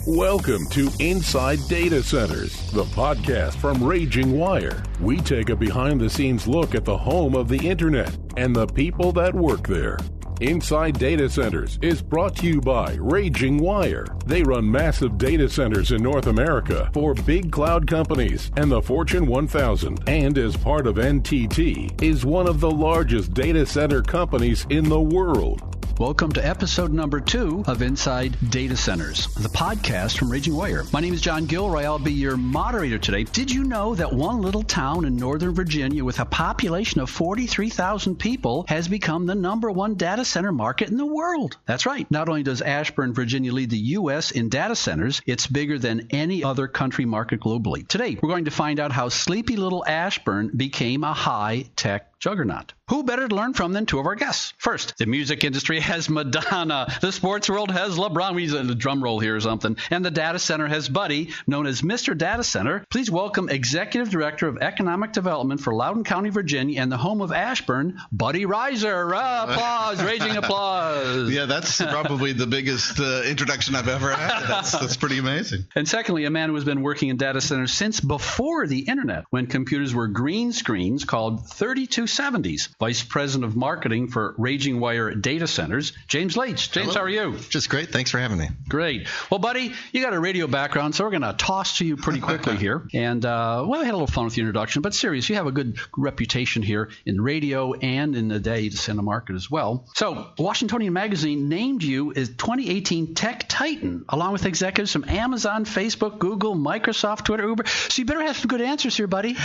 Welcome to Inside Data Centers, the podcast from RagingWire. We take a behind-the-scenes look at the home of the Internet and the people that work there. Inside Data Centers is brought to you by RagingWire. They run massive data centers in North America for big cloud companies and the Fortune 1000, and as part of NTT, is one of the largest data center companies in the world. Welcome to episode number 2 of Inside Data Centers, the podcast from RagingWire. My name is John Gilroy. I'll be your moderator today. Did you know that one little town in Northern Virginia with a population of 43,000 people has become the number one data center market in the world? That's right. Not only does Ashburn, Virginia lead the U.S. in data centers, it's bigger than any other country market globally. Today, we're going to find out how sleepy little Ashburn became a high-tech juggernaut. Who better to learn from than two of our guests? First, the music industry has Madonna. The sports world has LeBron. We use a drum roll here or something. And the data center has Buddy, known as Mr. Data Center. Please welcome Executive Director of Economic Development for Loudoun County, Virginia, and the home of Ashburn, Buddy Rizer. Applause, raging applause. Yeah, that's probably the biggest introduction I've ever had. That's pretty amazing. And secondly, a man who has been working in data centers since before the internet, when computers were green screens, called 3270s. Vice President of Marketing for RagingWire Data Centers, James Leach. James, Hello. How are you? Just great. Thanks for having me. Great. Well, Buddy, you got a radio background, so we're going to toss to you pretty quickly here. And, I had a little fun with the introduction, but serious, you have a good reputation here in radio and in the data center market as well. So, Washingtonian Magazine named you as 2018 Tech Titan, along with executives from Amazon, Facebook, Google, Microsoft, Twitter, Uber. So you better have some good answers here, buddy.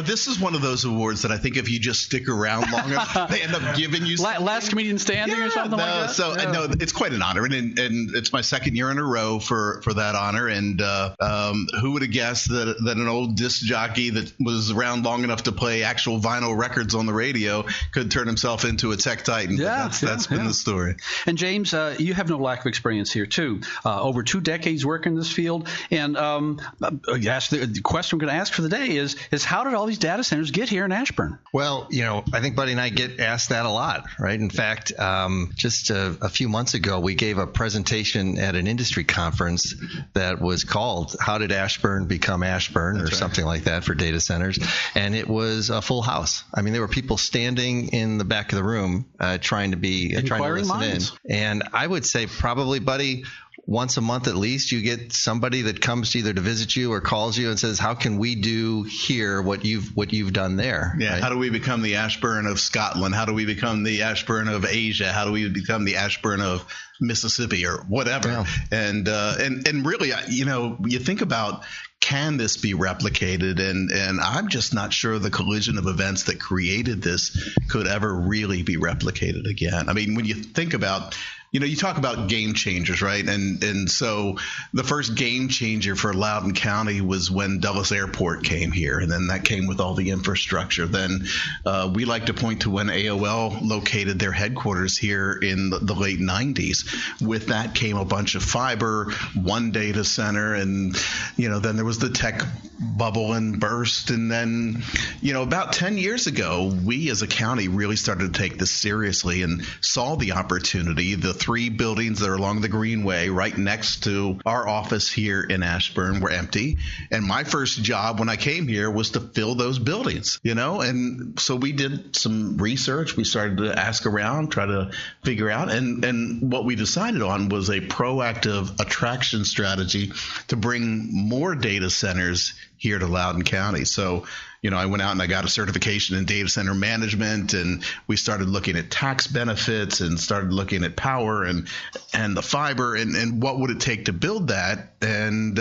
This is one of those awards that I think if you just stick around long enough, they end up giving you last comedian standing or something like that. No, it's quite an honor, and it's my second year in a row for that honor. And who would have guessed that an old disc jockey that was around long enough to play actual vinyl records on the radio could turn himself into a tech titan? That's been the story. And James, you have no lack of experience here too. Over 2 decades working in this field. And the question I'm going to ask for the day is how did all these data centers get here in Ashburn? Well, I think Buddy and I get asked that a lot, right? In fact, just a few months ago, we gave a presentation at an industry conference that was called "How Did Ashburn Become Ashburn?" or something like that for data centers. And it was a full house. I mean, there were people standing in the back of the room trying to listen minds. in. And I would say probably, Buddy, once a month at least, you get somebody that comes either to visit you or calls you and says, "How can we do here what you've done there?" Yeah. Right? How do we become the Ashburn of Scotland? How do we become the Ashburn of Asia? How do we become the Ashburn of Mississippi or whatever? Yeah. And really, you think about, can this be replicated? And I'm just not sure the collision of events that created this could ever really be replicated again. I mean, when you think about, you talk about game changers, right? And so the first game changer for Loudoun County was when Dulles Airport came here, and then that came with all the infrastructure. Then we like to point to when AOL located their headquarters here in the late 90s. With that came a bunch of fiber, one data center, and then there was the tech bubble and burst. And then about 10 years ago, we as a county really started to take this seriously and saw the opportunity. The 3 buildings that are along the Greenway right next to our office here in Ashburn were empty. And my first job when I came here was to fill those buildings, and so we did some research. We started to ask around, try to figure out. And what we decided on was a proactive attraction strategy to bring more data centers here to Loudoun County. So, I went out and I got a certification in data center management, and we started looking at tax benefits and started looking at power and the fiber and what would it take to build that. And,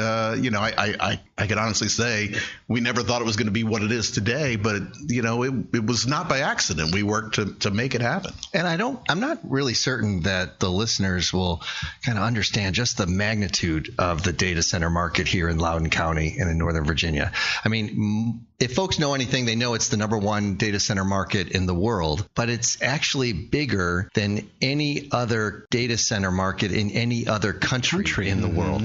I can honestly say we never thought it was going to be what it is today, but, it was not by accident. We worked to make it happen. And I'm not really certain that the listeners will kind of understand just the magnitude of the data center market here in Loudoun County and in Northern Virginia. I mean, if folks know anything, they know it's the number one data center market in the world, but it's actually bigger than any other data center market in any other country in the world.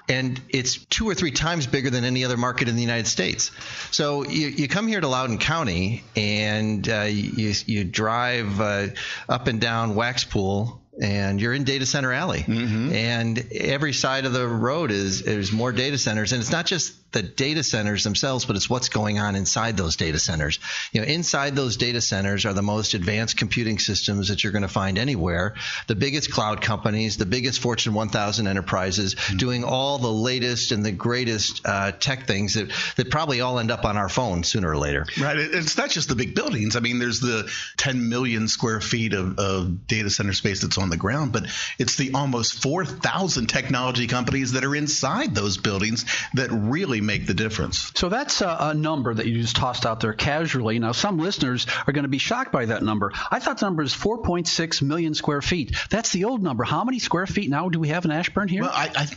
And it's 2 or 3 times bigger than any other market in the United States. So you come here to Loudoun County and you drive up and down Waxpool and you're in Data Center Alley. Mm-hmm. And every side of the road is more data centers. And it's not just the data centers themselves, but it's what's going on inside those data centers. Inside those data centers are the most advanced computing systems that you're going to find anywhere. The biggest cloud companies, the biggest Fortune 1000 enterprises, doing all the latest and the greatest tech things that probably all end up on our phone sooner or later. Right. It's not just the big buildings. I mean, there's the 10 million square feet of data center space that's on the ground, but it's the almost 4,000 technology companies that are inside those buildings that really make the difference. So that's a number that you just tossed out there casually. Now, some listeners are going to be shocked by that number. I thought the number is 4.6 million square feet. That's the old number. How many square feet now do we have in Ashburn here? Well,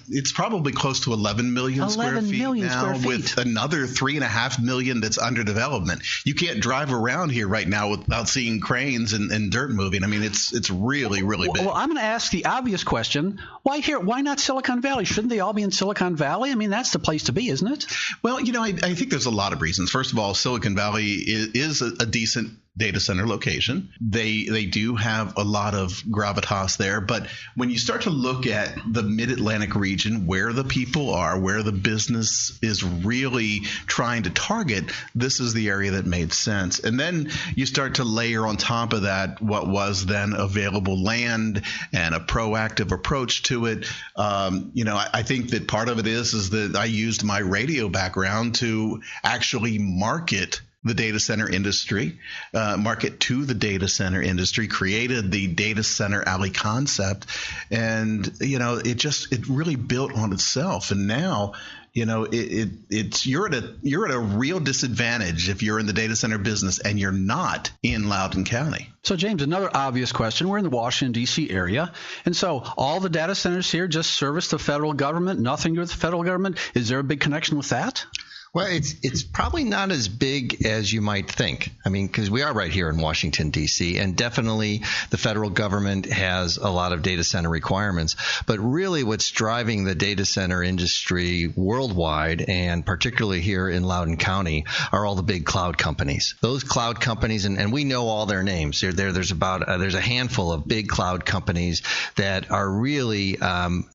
it's probably close to 11 million square feet now, with another 3.5 million that's under development. You can't drive around here right now without seeing cranes and dirt moving. I mean, it's really, really big. Well, I'm going to ask the obvious question. Why here? Why not Silicon Valley? Shouldn't they all be in Silicon Valley? I mean, that's the place to be, isn't it? Well, I think there's a lot of reasons. First of all, Silicon Valley is a decent data center location. They do have a lot of gravitas there. But when you start to look at the Mid-Atlantic region, where the people are, where the business is really trying to target, this is the area that made sense. And then you start to layer on top of that what was then available land and a proactive approach to it. I think that part of it is that I used my radio background to actually market the data center industry, market to the data center industry, created the data center alley concept. And, it really built on itself. And now, you're at a real disadvantage if you're in the data center business and you're not in Loudoun County. So, James, another obvious question. We're in the Washington, D.C. area. And so all the data centers here just service the federal government, nothing with the federal government. Is there a big connection with that? Well, it's probably not as big as you might think. I mean, because we are right here in Washington, D.C., and definitely the federal government has a lot of data center requirements. But really what's driving the data center industry worldwide, and particularly here in Loudoun County, are all the big cloud companies. Those cloud companies, and we know all their names. There's a handful of big cloud companies that are really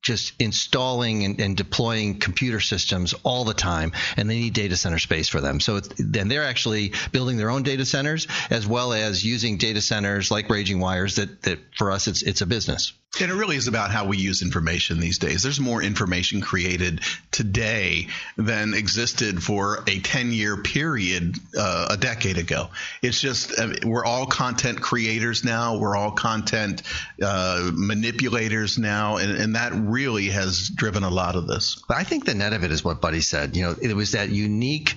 just installing and deploying computer systems all the time, and they need data center space for them. So then they're actually building their own data centers, as well as using data centers like RagingWires that for us it's a business. And it really is about how we use information these days. There's more information created today than existed for a 10-year period a decade ago. It's just we're all content creators now. We're all content manipulators now. And that really has driven a lot of this. But I think the net of it is what Buddy said. It was that unique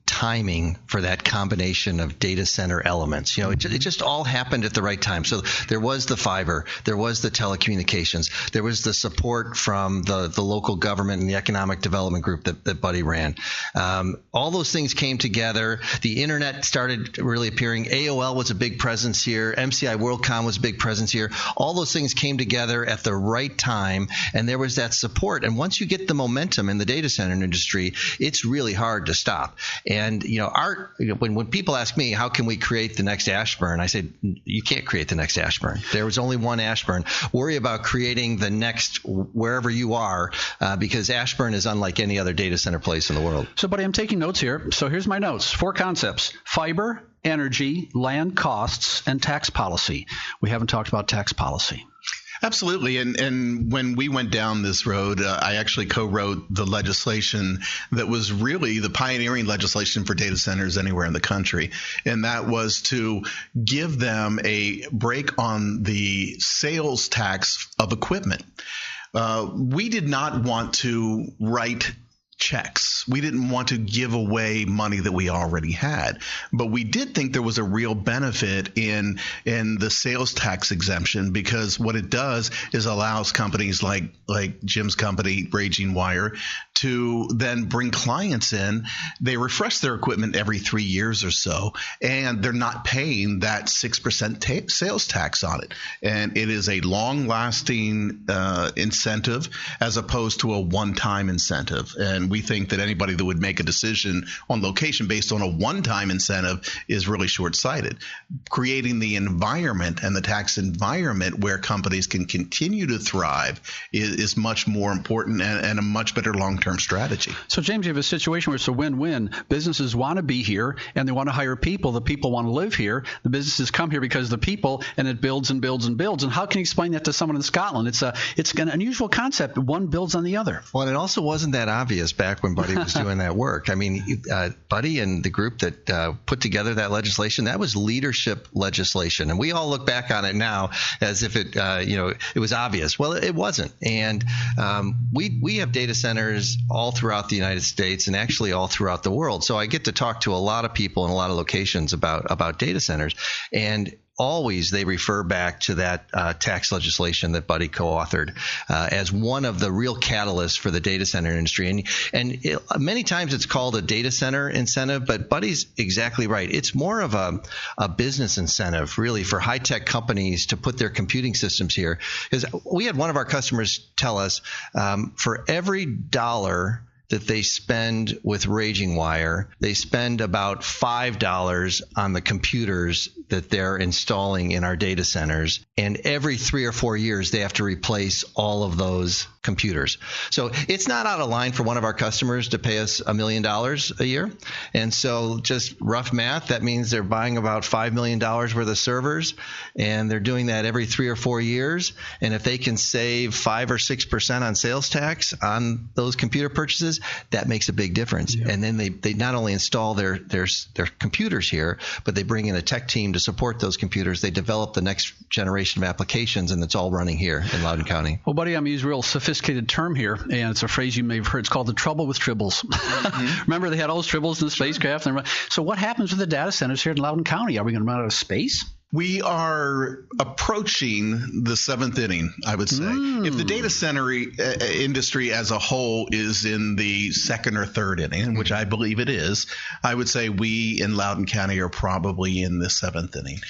timing for that combination of data center elements. It just all happened at the right time. So there was the fiber, there was the telecommunications, there was the support from the local government and the economic development group that Buddy ran. All those things came together. The internet started really appearing. AOL was a big presence here. MCI WorldCom was a big presence here. All those things came together at the right time, and there was that support. And once you get the momentum in the data center industry, it's really hard to stop. And when people ask me, how can we create the next Ashburn? I said, you can't create the next Ashburn. There was only one Ashburn. Worry about creating the next wherever you are, because Ashburn is unlike any other data center place in the world. So, buddy, I'm taking notes here. So here's my notes. 4 concepts: fiber, energy, land costs, and tax policy. We haven't talked about tax policy. Absolutely. And when we went down this road, I actually co-wrote the legislation that was really the pioneering legislation for data centers anywhere in the country. And that was to give them a break on the sales tax of equipment. We did not want to write checks. We didn't want to give away money that we already had, but we did think there was a real benefit in the sales tax exemption, because what it does is allows companies like Jim's company, RagingWire, to then bring clients in. They refresh their equipment every 3 years or so, and they're not paying that 6% sales tax on it. And it is a long-lasting incentive as opposed to a one-time incentive. And And we think that anybody that would make a decision on location based on a one-time incentive is really short-sighted. Creating the environment and the tax environment where companies can continue to thrive is much more important and a much better long-term strategy. So, James, you have a situation where it's a win-win. Businesses want to be here, and they want to hire people. The people want to live here. The businesses come here because of the people, and it builds and builds and builds. And how can you explain that to someone in Scotland? It's an unusual concept. One builds on the other. Well, and it also wasn't that obvious back when Buddy was doing that work. I mean, Buddy and the group that put together that legislation, that was leadership legislation. And we all look back on it now as if it was obvious. Well, it wasn't. And we have data centers all throughout the United States and actually all throughout the world. So I get to talk to a lot of people in a lot of locations about data centers. And always they refer back to that tax legislation that Buddy co-authored as one of the real catalysts for the data center industry. And many times it's called a data center incentive, but Buddy's exactly right. It's more of a business incentive, really, for high-tech companies to put their computing systems here. Because we had one of our customers tell us for every dollar that they spend with RagingWire, they spend about $5 on the computers that they're installing in our data centers. And every 3 or 4 years, they have to replace all of those computers. So it's not out of line for one of our customers to pay us $1 million a year. And so just rough math, that means they're buying about $5 million worth of servers, and they're doing that every 3 or 4 years. And if they can save 5 or 6% on sales tax on those computer purchases, that makes a big difference. Yeah. And then they not only install their computers here, but they bring in a tech team to support those computers. They develop the next generation of applications, and it's all running here in Loudoun County. Well, buddy, I'm using a real sophisticated term here, and it's a phrase you may have heard. It's called the trouble with tribbles. Mm-hmm. Remember, they had all those tribbles in the spacecraft. So what happens with the data centers here in Loudoun County? Are we going to run out of space? We are approaching the seventh inning, I would say. If the data center industry as a whole is in the second or third inning, which I believe it is, I would say we in Loudoun County are probably in the seventh inning.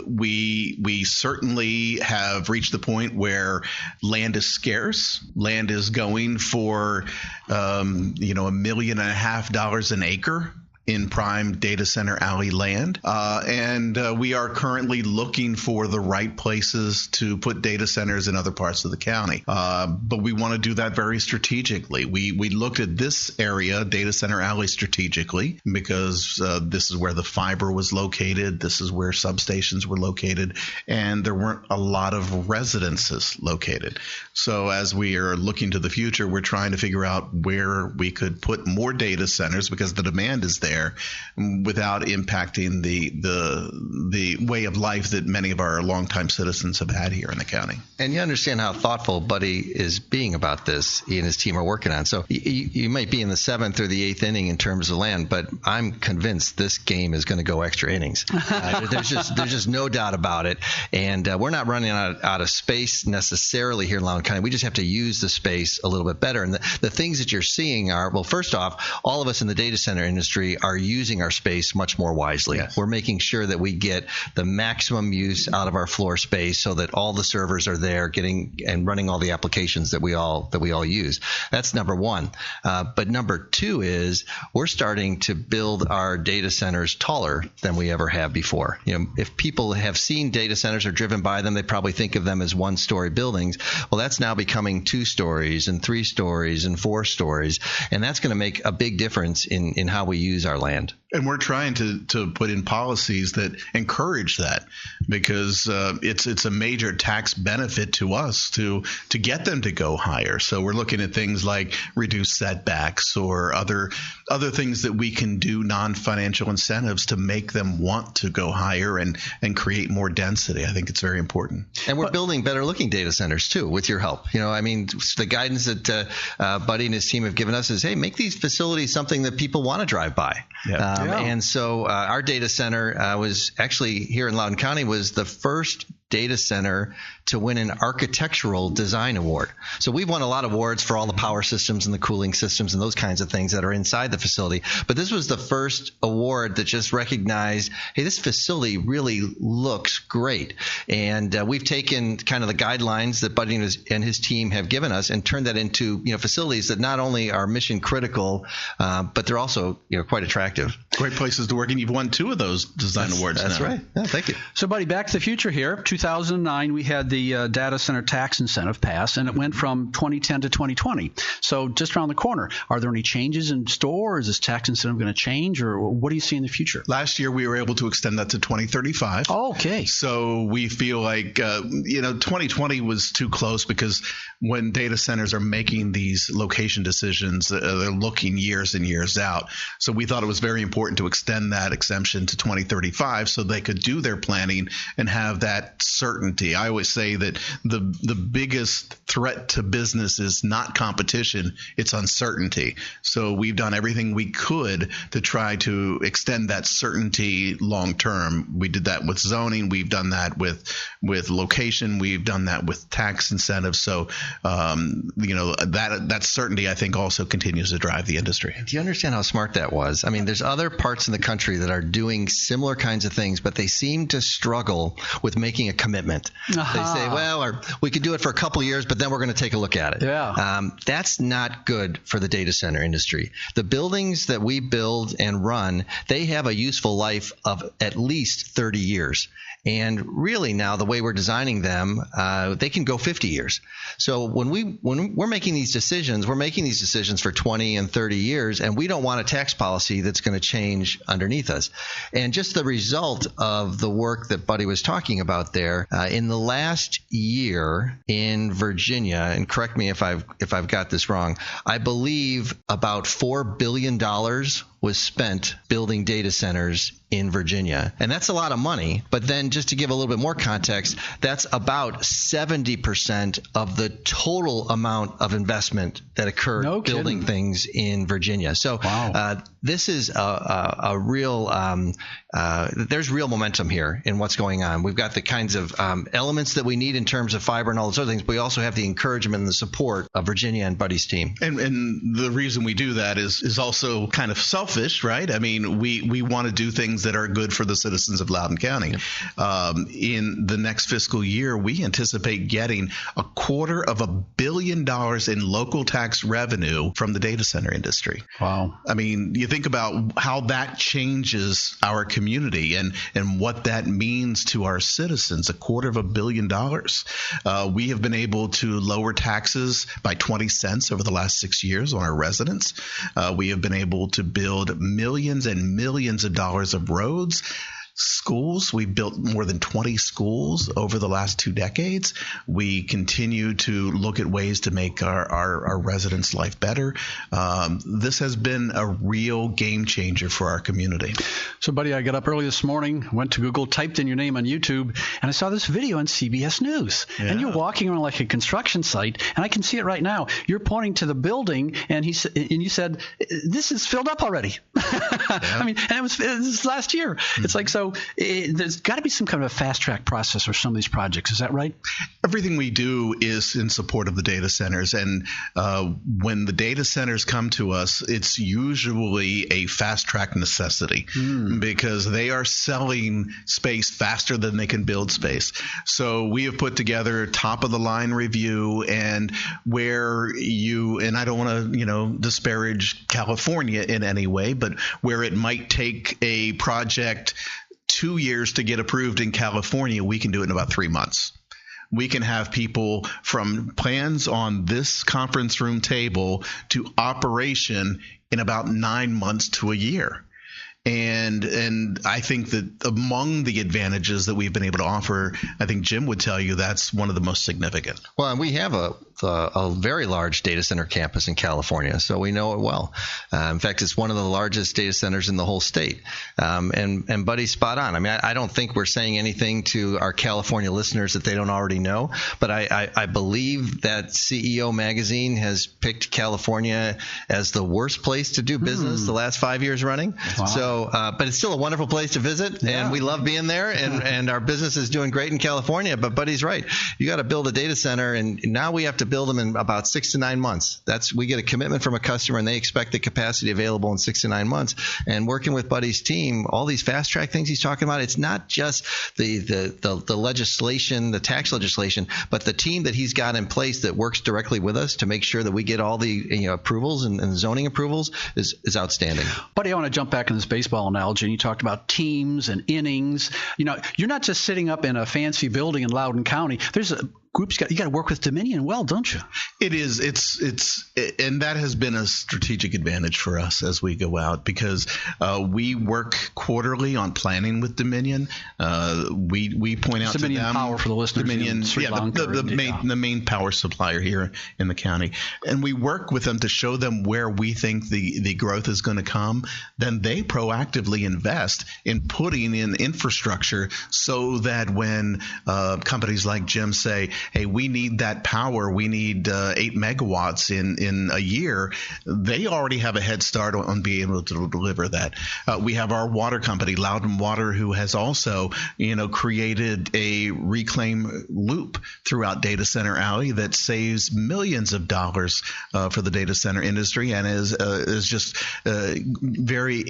We certainly have reached the point where land is scarce. Land is going for $1.5 million an acre in prime data center alley land. And we are currently looking for the right places to put data centers in other parts of the county. But we want to do that very strategically. We looked at this area, data center alley, strategically because this is where the fiber was located. This is where substations were located. And there weren't a lot of residences located. So as we are looking to the future, we're trying to figure out where we could put more data centers because the demand is there, without impacting the way of life that many of our longtime citizens have had here in the county. And you understand how thoughtful Buddy is being about this. He and his team are working on. So you might be in the seventh or the eighth inning in terms of land, but I'm convinced this game is going to go extra innings. There's just no doubt about it. And we're not running out of space necessarily here in Loudoun County. We just have to use the space a little bit better. And the things that you're seeing are, well, first off, all of us in the data center industry are using our space much more wisely. Yes. We're making sure that we get the maximum use out of our floor space so that all the servers are there getting and running all the applications that we all use. That's number one. But number two is we're starting to build our data centers taller than we ever have before. If people have seen data centers or driven by them, they probably think of them as 1-story buildings. Well, that's now becoming 2 stories and 3 stories and 4 stories. And that's going to make a big difference in how we use our land. And we're trying to put in policies that encourage that because it's a major tax benefit to us to get them to go higher. So we're looking at things like reduced setbacks or other things that we can do, non-financial incentives to make them want to go higher and create more density. I think it's very important. And we're building better looking data centers too with your help. The guidance that Buddy and his team have given us is, hey, make these facilities something that people want to drive by. Yeah. And so our data center was actually here in Loudoun County was the first data center to win an architectural design award. So we've won a lot of awards for all the power systems and the cooling systems and those kinds of things that are inside the facility. But this was the first award that just recognized, hey, this facility really looks great. And we've taken kind of the guidelines that Buddy and his team have given us and turned that into facilities that not only are mission critical, but they're also quite attractive. Great places to work, and you've won 2 of those design awards. That's now. right. Yeah, thank you. So, Buddy, back to the future here. 2009, we had the data center tax incentive pass, and it went from 2010 to 2020. So just around the corner, are there any changes in store? Is this tax incentive going to change, or what do you see in the future? Last year, we were able to extend that to 2035. Oh, okay. So we feel like, 2020 was too close, because when data centers are making these location decisions, they're looking years and years out. So we thought it was very important to extend that exemption to 2035 so they could do their planning and have that certainty. I always say that the biggest threat to business is not competition, it's uncertainty. So we've done everything we could to try to extend that certainty long term. We did that with zoning, we've done that with location, we've done that with tax incentives. So that certainty, I think, also continues to drive the industry. Do you understand how smart that was? I mean, there's other parts in the country that are doing similar kinds of things, but they seem to struggle with making a commitment. Uh-huh. They say, well, we could do it for a couple of years, but then we're going to take a look at it. Yeah. That's not good for the data center industry. The buildings that we build and run, they have a useful life of at least 30 years. And really now, the way we're designing them, they can go 50 years. So when we're making these decisions, we're making these decisions for 20 and 30 years, and we don't want a tax policy that's going to change underneath us. And just the result of the work that Buddy was talking about there, in the last year in Virginia, and correct me if I've got this wrong, I believe about $4 billion was spent building data centers in Virginia. And that's a lot of money. But then just to give a little bit more context, that's about 70% of the total amount of investment that occurred building things in Virginia. So this is a real there's real momentum here in what's going on. We've got the kinds of elements that we need in terms of fiber and all those other things, but we also have the encouragement and the support of Virginia and Buddy's team. And the reason we do that is also kind of selfish, right? I mean, we want to do things that are good for the citizens of Loudoun County. In the next fiscal year, we anticipate getting $250 million in local tax revenue from the data center industry. Wow. I mean, you think about how that changes our community and what that means to our citizens, $250 million. We have been able to lower taxes by 20 cents over the last 6 years on our residents. We have been able to build millions and millions of dollars of roads. Schools, we built more than 20 schools over the last 2 decades. We continue to look at ways to make our residents' life better. This has been a real game changer for our community. So, Buddy, I got up early this morning, went to Google, typed in your name on YouTube, and I saw this video on CBS News. Yeah. And you're walking around like a construction site, and I can see it right now. You're pointing to the building, and you said, "This is filled up already." Yeah. I mean, and it was last year. Mm-hmm. It's like, so there's got to be some kind of a fast track process for some of these projects. Is that right? Everything we do is in support of the data centers. And when the data centers come to us, it's usually a fast track necessity because they are selling space faster than they can build space. So we have put together top of the line review, and where and I don't want to, disparage California in any way, but where it might take a project 2 years to get approved in California, we can do it in about 3 months. We can have people from plans on this conference room table to operation in about 9 months to a year. And I think that among the advantages that we've been able to offer, I think Jim would tell you that's one of the most significant. Well, and we have a very large data center campus in California, so we know it well. In fact, it's one of the largest data centers in the whole state. And Buddy's spot on. I mean, I don't think we're saying anything to our California listeners that they don't already know, but I believe that CEO Magazine has picked California as the worst place to do business the last 5 years running. Wow. So, but it's still a wonderful place to visit, and we love being there, and our business is doing great in California. But Buddy's right. You got to build a data center, and now we have to build them in about 6 to 9 months. We get a commitment from a customer, and they expect the capacity available in 6 to 9 months. And working with Buddy's team, all these fast track things he's talking about, it's not just the legislation, the tax legislation, but the team that he's got in place that works directly with us to make sure that we get all the approvals and zoning approvals is outstanding. Buddy, I want to jump back in this baseball analogy. And you talked about teams and innings. You're not just sitting up in a fancy building in Loudoun County. There's a groups you got to work with Dominion well, don't you? It is. And that has been a strategic advantage for us as we go out, because we work quarterly on planning with Dominion. We point out Dominion to them Power for the listeners. Dominion, the main power supplier here in the county, and we work with them to show them where we think the growth is going to come. Then they proactively invest in putting in infrastructure so that when companies like Jim say, hey, we need that power, we need 8 megawatts in a year, they already have a head start on being able to deliver that. We have our water company, Loudoun Water, who has also created a reclaim loop throughout Data Center Alley that saves millions of dollars for the data center industry, and is just very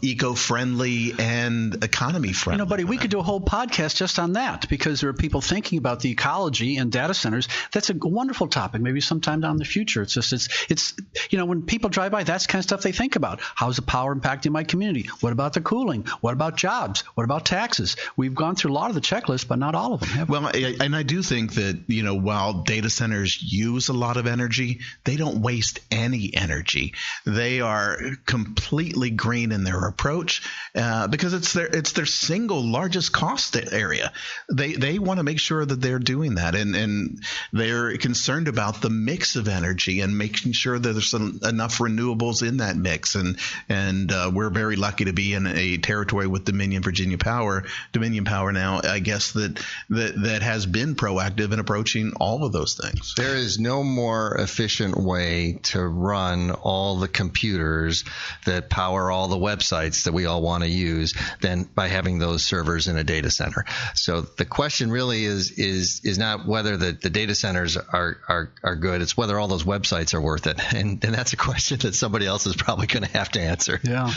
eco-friendly and economy-friendly. Buddy, we could do a whole podcast just on that, because there are people thinking about the ecology and data centers. That's a wonderful topic. Maybe sometime down the future. It's when people drive by, that's the kind of stuff they think about. How's the power impacting my community? What about the cooling? What about jobs? What about taxes? We've gone through a lot of the checklists, but not all of them, have we? Well, and I do think that, while data centers use a lot of energy, they don't waste any energy. They are completely green in their approach because it's their single largest cost area. They want to make sure that they're doing that, and they're concerned about the mix of energy and making sure that there's enough renewables in that mix. And we're very lucky to be in a territory with Dominion Power now, I guess, that has been proactive in approaching all of those things. There is no more efficient way to run all the computers that power all the websites that we all want to use than by having those servers in a data center. So the question really is not whether the data centers are good. It's whether all those websites are worth it. And that's a question that somebody else is probably going to have to answer. Yeah.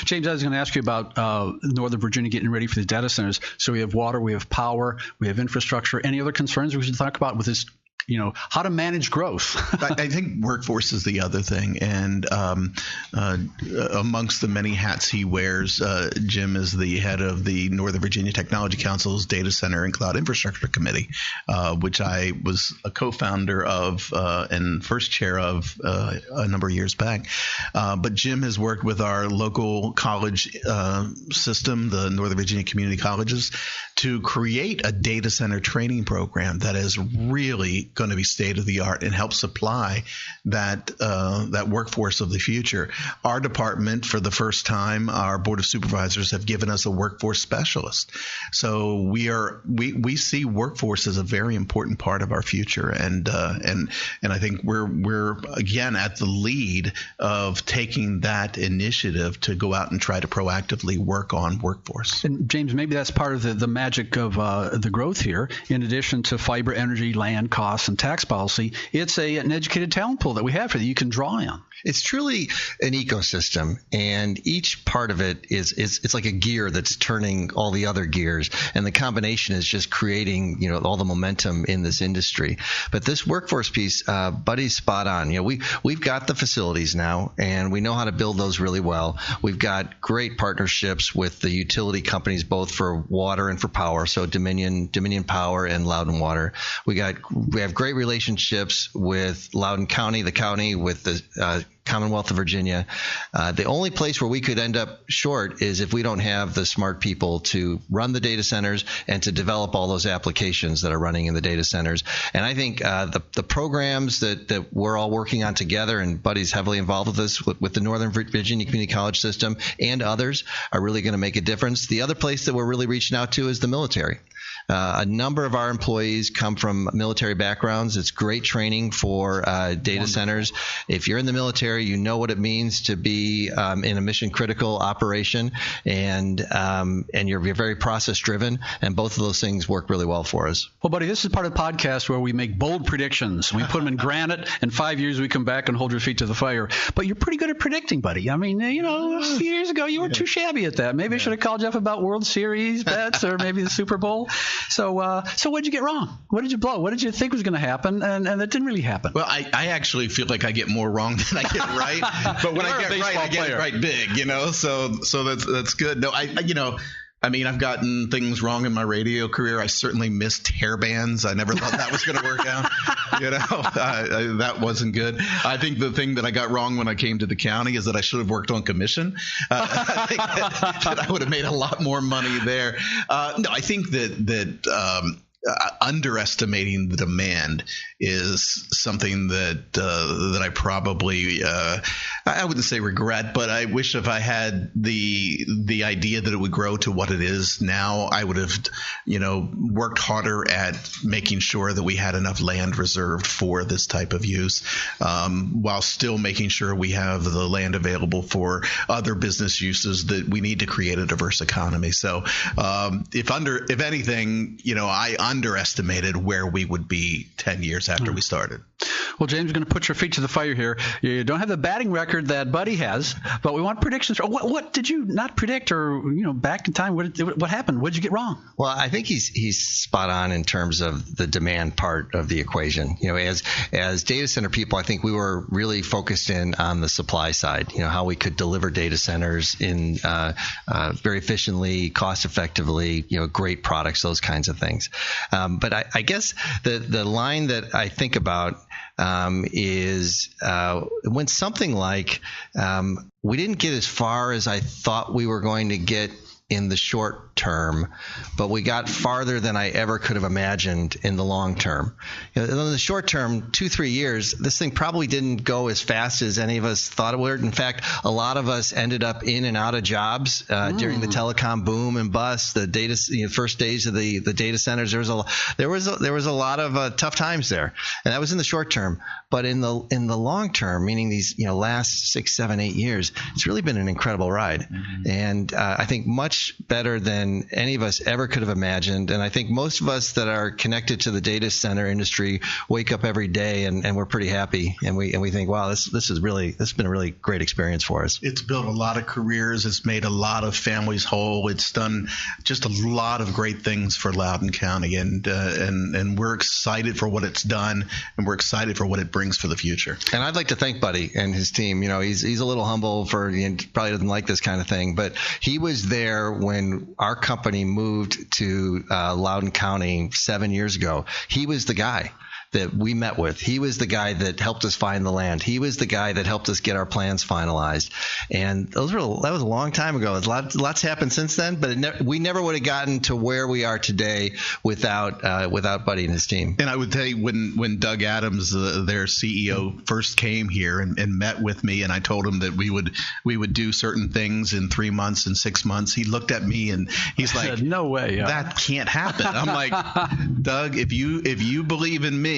James, I was going to ask you about Northern Virginia getting ready for the data centers. So we have water, we have power, we have infrastructure. Any other concerns we should talk about with this? How to manage growth. I think workforce is the other thing. And amongst the many hats he wears, Jim is the head of the Northern Virginia Technology Council's Data Center and Cloud Infrastructure Committee, which I was a co-founder of and first chair of a number of years back. But Jim has worked with our local college system, the Northern Virginia Community Colleges, to create a data center training program that is really going to be state of the art and help supply that workforce of the future. Our department, for the first time, our board of supervisors have given us a workforce specialist. So we see workforce as a very important part of our future, and I think we're again at the lead of taking that initiative to go out and try to proactively work on workforce. And James, maybe that's part of the magic of the growth here. In addition to fiber, energy, land costs, and tax policy, it's an educated talent pool that we have here that you can draw on. It's truly an ecosystem, and each part of it it's like a gear that's turning all the other gears, and the combination is just creating all the momentum in this industry. But this workforce piece, Buddy's spot on. We've got the facilities now, and we know how to build those really well. We've got great partnerships with the utility companies, both for water and for power. So Dominion Power and Loudoun Water. We have great relationships with Loudoun County, the county, with the Commonwealth of Virginia. The only place where we could end up short is if we don't have the smart people to run the data centers and to develop all those applications that are running in the data centers. And I think the programs that we're all working on together, and Buddy's heavily involved with this, with the Northern Virginia Community College system and others, are really going to make a difference. The other place that we're really reaching out to is the military. A number of our employees come from military backgrounds. It's great training for data centers. If you're in the military, you know what it means to be in a mission critical operation, and you're very process driven, and both of those things work really well for us. Well, buddy, this is part of the podcast where we make bold predictions. We put them in granite. In 5 years, we come back and hold your feet to the fire. But you're pretty good at predicting, buddy. I mean, a few years ago, you were too shabby at that. Maybe I should have called you up about World Series bets or maybe the Super Bowl. So what did you get wrong? What did you blow? What did you think was going to happen? And that didn't really happen. Well, I actually feel like I get more wrong than I get right. But when I get right, I get it right big, So that's good. No, I've gotten things wrong in my radio career. I certainly missed hairbands. I never thought that was going to work out. That wasn't good. I think the thing that I got wrong when I came to the county is that I should have worked on commission. I think that I would have made a lot more money there. No, I think that underestimating the demand is something that I probably I wouldn't say regret, but I wish if I had the idea that it would grow to what it is now, I would have worked harder at making sure that we had enough land reserved for this type of use, while still making sure we have the land available for other business uses that we need to create a diverse economy. So if anything, I underestimated where we would be 10 years after we started. Well, James, going to put your feet to the fire here. You don't have the batting record that Buddy has, but we want predictions. What did you not predict, or back in time, what happened? What did you get wrong? Well, I think he's spot on in terms of the demand part of the equation. As data center people, I think we were really focused in on the supply side. How we could deliver data centers in very efficiently, cost effectively. Great products, those kinds of things. But I guess the line that I think about is when something like we didn't get as far as I thought we were going to get in the short term, but we got farther than I ever could have imagined in the long term. In the short term, 2-3 years, this thing probably didn't go as fast as any of us thought it would. In fact, a lot of us ended up in and out of jobs during the telecom boom and bust. The data, first days of the data centers, there was a lot of tough times there, and that was in the short term. But in the long term, meaning these last 6, 7, 8 years, it's really been an incredible ride, and I think much better than any of us ever could have imagined. And I think most of us that are connected to the data center industry wake up every day and we're pretty happy, and we think, wow, this has been a really great experience for us. It's built a lot of careers. It's made a lot of families whole. It's done just a lot of great things for Loudoun County, and we're excited for what it's done, and we're excited for what it brings for the future. And I'd like to thank Buddy and his team. He's a little humble probably doesn't like this kind of thing, but he was there when our company moved to Loudoun County 7 years ago. He was the guy that we met with. He was the guy that helped us find the land. He was the guy that helped us get our plans finalized. And that was a long time ago. Lots happened since then, but we never would have gotten to where we are today without Buddy and his team. And I would tell you, when Doug Adams, their CEO, first came here and met with me, and I told him that we would do certain things in 3 months and 6 months, he looked at me and he's like, said, "No way, that can't happen." I'm like, Doug, if you believe in me,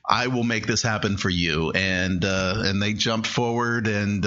I will make this happen for you. And they jumped forward, and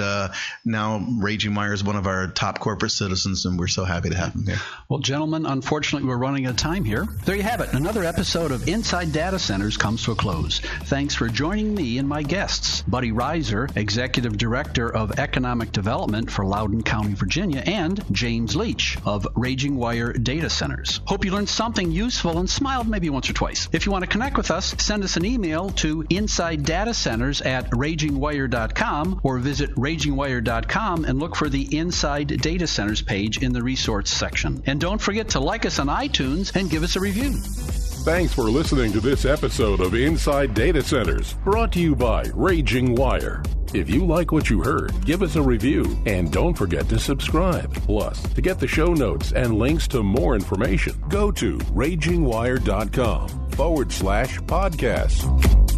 now RagingWire is one of our top corporate citizens, and we're so happy to have him here. Well, gentlemen, unfortunately, we're running out of time here. There you have it. Another episode of Inside Data Centers comes to a close. Thanks for joining me and my guests, Buddy Rizer, Executive Director of Economic Development for Loudoun County, Virginia, and James Leach of RagingWire Data Centers. Hope you learned something useful and smiled maybe once or twice. If you want to connect with us, send us an email to insidedatacenters@ragingwire.com or visit ragingwire.com and look for the Inside Data Centers page in the resource section. And don't forget to like us on iTunes and give us a review. Thanks for listening to this episode of Inside Data Centers, brought to you by RagingWire. If you like what you heard, give us a review and don't forget to subscribe. Plus, to get the show notes and links to more information, go to RagingWire.com/podcast.